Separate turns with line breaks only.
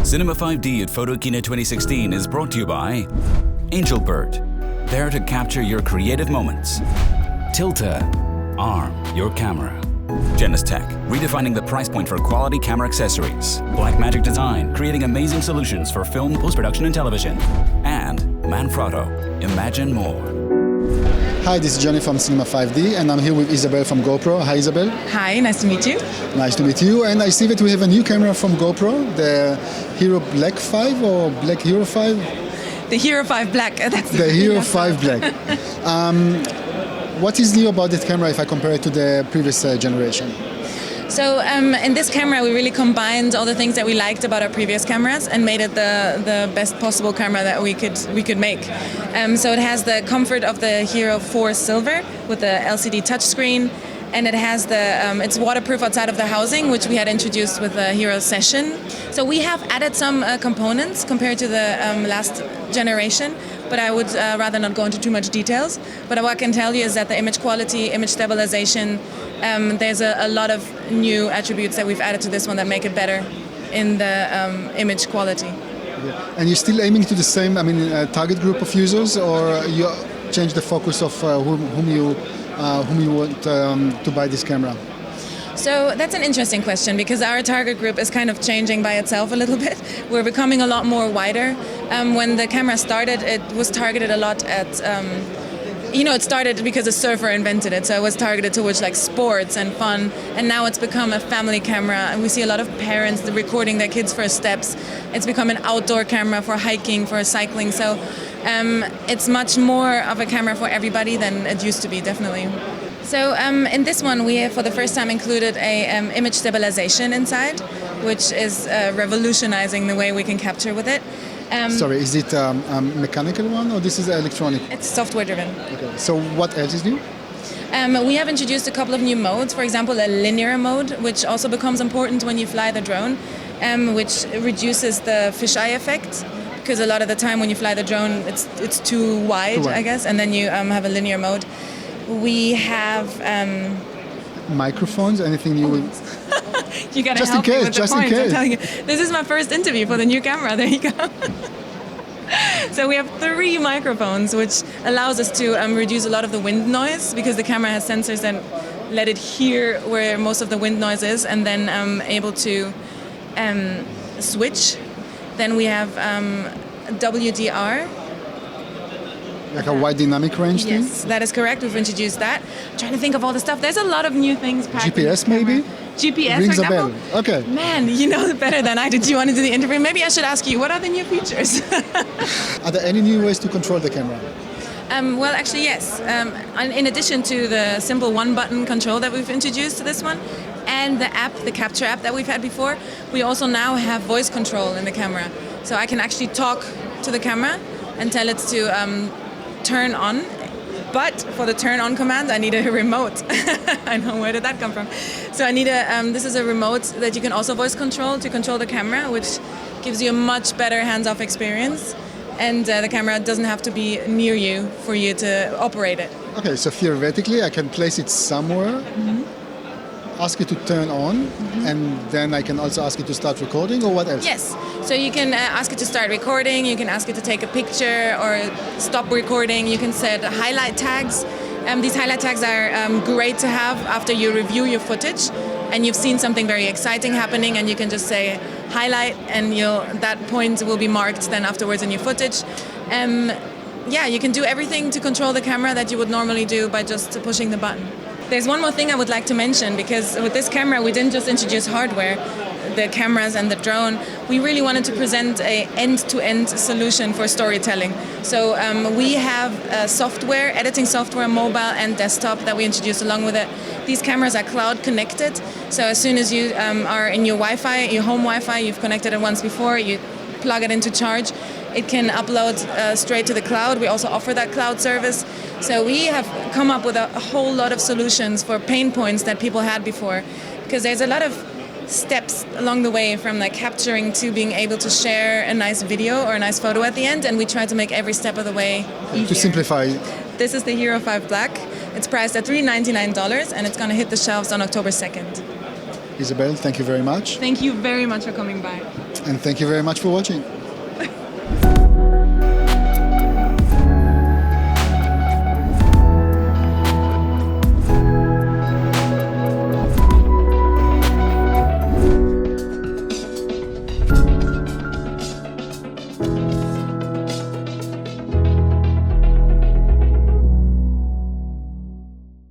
Cinema 5D at Photokina 2016 is brought to you by Angelbird, there to capture your creative moments. Tilta, arm your camera. Genesis Tech, redefining the price point for quality camera accessories. Blackmagic Design, creating amazing solutions for film, post-production and television. And Manfrotto, imagine more.
Hi, this is Johnny from Cinema 5D, and I'm here with Isabel from GoPro. Hi, Isabel.
Hi, nice to meet you.
Nice to meet you. And I see that we have a new camera from GoPro, the Hero Black 5 or Black Hero 5?
The Hero 5 Black. That's
the Hero 5 Black. What is new about this camera if I compare it to the previous generation?
So in this camera, we really combined all the things that we liked about our previous cameras and made it the best possible camera that we could make. So it has the comfort of the Hero 4 Silver with the LCD touchscreen, and it has it's waterproof outside of the housing, which we had introduced with the Hero Session. So we have added some components compared to the last generation, but I would rather not go into too much details. But what I can tell you is that the image quality, image stabilization, there's a lot of new attributes that we've added to this one that make it better in the image quality.
Yeah. And you're still aiming to the same, target group of users, or you change the focus of whom you want to buy this camera?
So that's an interesting question, because our target group is kind of changing by itself a little bit. We're becoming a lot more wider. When the camera started, it was targeted a lot at, it started because a surfer invented it, so it was targeted towards like sports and fun, and now it's become a family camera, and we see a lot of parents recording their kids' first steps. It's become an outdoor camera for hiking, for cycling, so it's much more of a camera for everybody than it used to be, definitely. So in this one, we have for the first time included a image stabilization inside, which is revolutionizing the way we can capture with it.
Sorry, is it a mechanical one or this is electronic?
It's software driven.
Okay. So what else is new?
We have introduced a couple of new modes. For example, a linear mode, which also becomes important when you fly the drone, which reduces the fisheye effect. Because a lot of the time when you fly the drone, it's too wide, I guess, and then you have a linear mode. We have
microphones. Anything new?
You gotta help me with the points. I'm telling you, this is my first interview for the new camera. There you go. So we have 3 microphones, which allows us to reduce a lot of the wind noise, because the camera has sensors that let it hear where most of the wind noise is, and then able to switch. Then we have WDR.
Like a wide dynamic range thing?
Yes, that is correct. We've introduced that. I'm trying to think of all the stuff. There's a lot of new things packed
GPS maybe?
GPS,
rings
for example?
a bell. Okay.
Man, you know better than I do. Do you want to do the interview? Maybe I should ask you, what are the new features?
Are there any new ways to control the camera?
Well, actually, yes. In addition to the simple one-button control that we've introduced to this one, and the app, the capture app that we've had before, we also now have voice control in the camera. So I can actually talk to the camera and tell it to turn on, but for the turn on command I need a remote. I know, where did that come from? So I need this is a remote that you can also voice control to control the camera, which gives you a much better hands-off experience, and the camera doesn't have to be near you for you to operate it.
Okay, so theoretically I can place it somewhere, ask it to turn on, and then I can also ask it to start recording, or what else?
Yes, so you can ask it to start recording, you can ask it to take a picture or stop recording, you can set highlight tags. These highlight tags are great to have after you review your footage and you've seen something very exciting happening, and you can just say highlight, and that point will be marked then afterwards in your footage. You can do everything to control the camera that you would normally do by just pushing the button. There's one more thing I would like to mention, because with this camera we didn't just introduce hardware, the cameras and the drone. We really wanted to present an end-to-end solution for storytelling. So we have software, editing software, mobile and desktop, that we introduced along with it. These cameras are cloud connected, so as soon as you are in your Wi-Fi, your home Wi-Fi, you've connected it once before, you plug it into charge, it can upload straight to the cloud. We also offer that cloud service. So we have come up with a whole lot of solutions for pain points that people had before, because there's a lot of steps along the way from like capturing to being able to share a nice video or a nice photo at the end, and we try to make every step of the way easier.
To simplify.
This is the Hero 5 Black. It's priced at $399 and it's going to hit the shelves on October 2nd.
Isabel, thank you very much.
Thank you very much for coming by.
And thank you very much for watching.